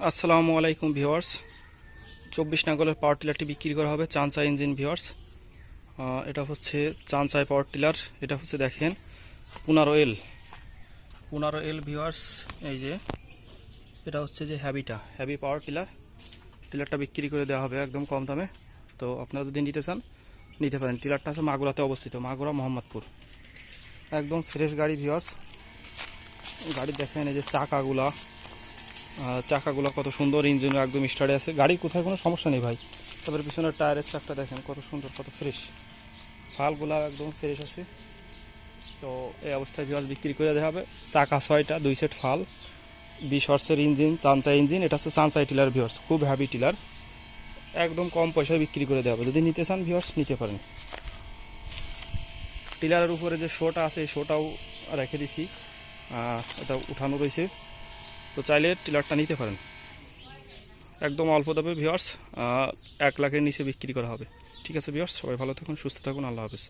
আসসালামু আলাইকুম ভিউয়ার্স। 24 নাঙ্গলের পাওয়ার টিলারটি বিক্রি করা হবে চানচা ইঞ্জিন ভিউয়ার্স। এটা হচ্ছে চানচাই পাওয়ার টিলার। এটা হচ্ছে দেখেন 15L ভিউয়ার্স। এই যে এটা হচ্ছে যে হ্যাভি পাওয়ার টিলারটা বিক্রি করে দেওয়া হবে একদম কম দামে। তো আপনারা যদি নিতে চান নিতে পারেন। টিলারটা আছে মাগুরাতে অবস্থিত, মাগুরা মোহাম্মদপুর। একদম ফ্রেশ গাড়ি ভিউয়ার্স। গাড়ি দেখেন, এই যে চাকাগুলো কত সুন্দর, ইঞ্জিনও একদম স্টার্টে আছে। গাড়ির কোথায় কোনো সমস্যা নেই ভাই। তারপরে পিছনের টায়ারের চাকটা দেখেন কত সুন্দর, কত ফ্রেশ, ফালগুলো একদম ফ্রেশ আছে। তো এই অবস্থায় ভিউয়ার্স বিক্রি করে দেওয়া হবে। চাকা 6টা, 2 সেট ফাল, 20 হর্সের ইঞ্জিন, চানচা ইঞ্জিন। এটা হচ্ছে চানচাই টিলার ভিউয়ার্স, খুব হ্যাভি টিলার। একদম কম পয়সায় বিক্রি করে দেওয়া হবে। যদি নিতে চান ভিউয়ার্স নিতে পারেন। টিলারের উপরে যে শোটা আছে এই শোটাও রেখে দিছি, এটা উঠানো রয়েছে। তো চাইলে টিলারটা নিতে পারেন। একদম অল্প দামে ভিউয়ার্স, 1 লাখের নিচে বিক্রি করা হবে। ঠিক আছে ভিউয়ার্স, সবাই ভালো থাকুন, সুস্থ থাকুন, আল্লাহ হাফেজ।